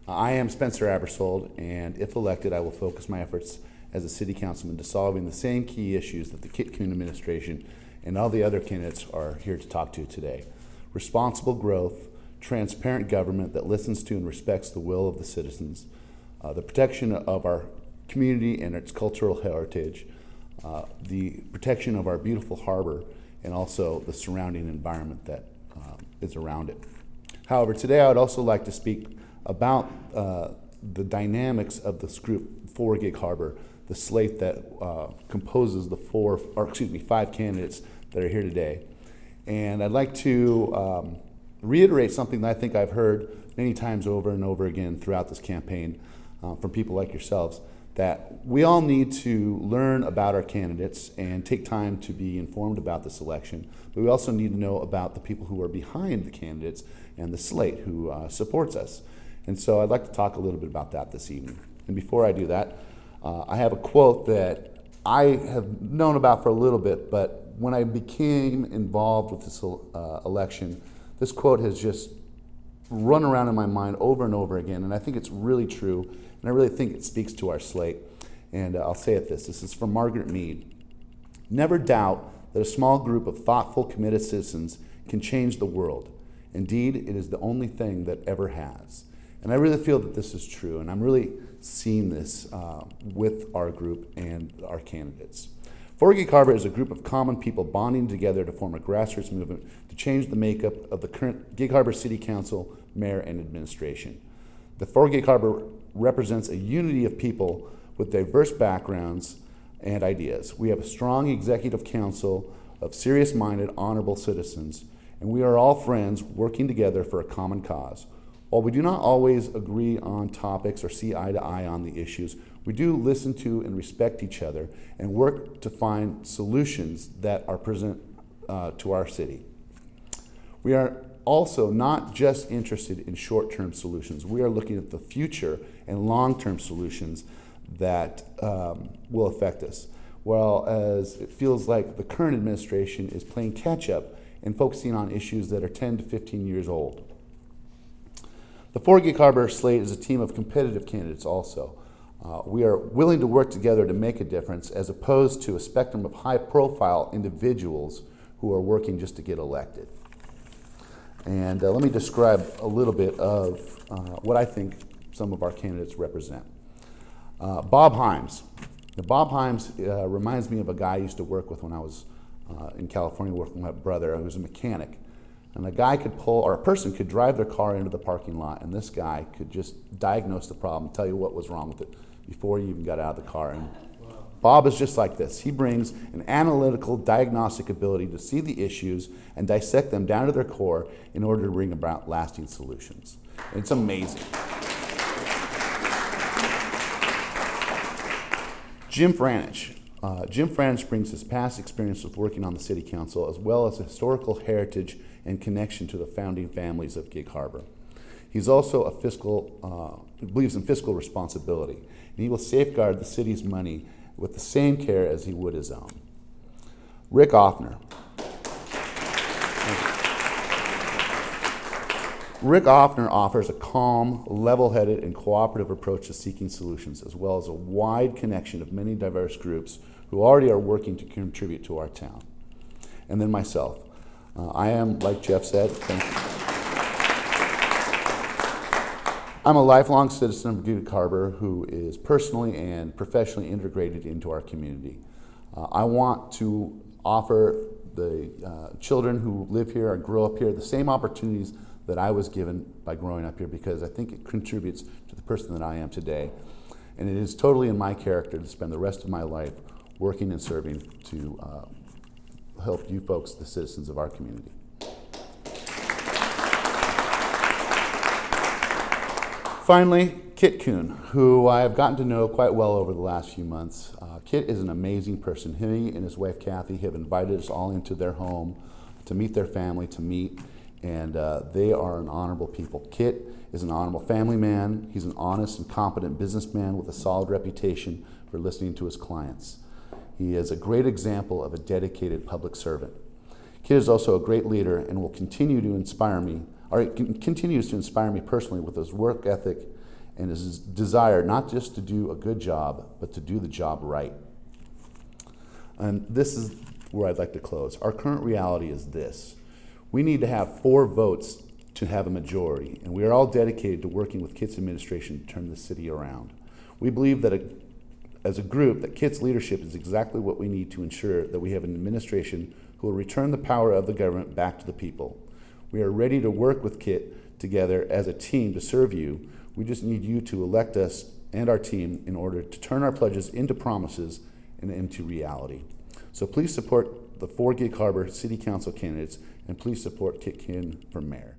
I am Spencer Abersold, and if elected, I will focus my efforts as a city councilman to solving the same key issues that the Kit Kuhn administration and all the other candidates are here to talk to today. Responsible growth, transparent government that listens to and respects the will of the citizens, the protection of our community and its cultural heritage, the protection of our beautiful harbor, and also the surrounding environment that is around it. However, today I would also like to speak about the dynamics of this group for Gig Harbor, the slate that composes the 5 candidates that are here today. And I'd like to reiterate something that I think I've heard many times over and over again throughout this campaign from people like yourselves, that we all need to learn about our candidates and take time to be informed about this election, but we also need to know about the people who are behind the candidates and the slate who supports us. And so I'd like to talk a little bit about that this evening. And before I do that, I have a quote that I have known about for a little bit, but when I became involved with this election, this quote has just run around in my mind over and over again, and I think it's really true, and I really think it speaks to our slate. And I'll say it this is from Margaret Mead. Never doubt that a small group of thoughtful, committed citizens can change the world. Indeed, it is the only thing that ever has. And I really feel that this is true, and I'm really seeing this with our group and our candidates. For Gig Harbor is a group of common people bonding together to form a grassroots movement to change the makeup of the current Gig Harbor City Council, Mayor, and administration. The For Gig Harbor represents a unity of people with diverse backgrounds and ideas. We have a strong executive council of serious-minded, honorable citizens, and we are all friends working together for a common cause. While we do not always agree on topics or see eye to eye on the issues, we do listen to and respect each other and work to find solutions that are present to our city. We are also not just interested in short-term solutions. We are looking at the future and long-term solutions that will affect us. Whereas it feels like the current administration is playing catch-up and focusing on issues that are 10 to 15 years old. The For Gig Harbor slate is a team of competitive candidates also. We are willing to work together to make a difference as opposed to a spectrum of high-profile individuals who are working just to get elected. And let me describe a little bit of what I think some of our candidates represent. Bob Himes. Now, Bob Himes reminds me of a guy I used to work with when I was in California working with my brother, who was a mechanic. And a guy could or a person could drive their car into the parking lot, and this guy could just diagnose the problem, tell you what was wrong with it before you even got out of the car. And Bob is just like this. He brings an analytical, diagnostic ability to see the issues and dissect them down to their core in order to bring about lasting solutions. It's amazing. Jim Franich. Jim Franich brings his past experience with working on the city council as well as a historical heritage and connection to the founding families of Gig Harbor. He's also believes in fiscal responsibility, and he will safeguard the city's money with the same care as he would his own. Rick Offner. Rick Offner offers a calm, level-headed, and cooperative approach to seeking solutions, as well as a wide connection of many diverse groups who already are working to contribute to our town. And then myself. I am, like Jeff said, I'm a lifelong citizen of Gig Harbor who is personally and professionally integrated into our community. I want to offer the children who live here or grow up here the same opportunities that I was given by growing up here, because I think it contributes to the person that I am today. And it is totally in my character to spend the rest of my life working and serving to help you folks, the citizens of our community. Finally, Kit Kuhn, who I have gotten to know quite well over the last few months. Kit is an amazing person. He and his wife Kathy have invited us all into their home to meet their family, and they are an honorable people. Kit is an honorable family man. He's an honest and competent businessman with a solid reputation for listening to his clients. He is a great example of a dedicated public servant. Kit is also a great leader and will continue to inspire me, or continues to inspire me personally with his work ethic and his desire not just to do a good job, but to do the job right. And this is where I'd like to close. Our current reality is this. We need to have 4 votes to have a majority, and we are all dedicated to working with KIT's administration to turn the city around. We believe that as a group, that KIT's leadership is exactly what we need to ensure that we have an administration who will return the power of the government back to the people. We are ready to work with KIT together as a team to serve you. We just need you to elect us and our team in order to turn our pledges into promises and into reality. So please support the 4 Gig Harbor City Council candidates, and please support Kit Kin for mayor.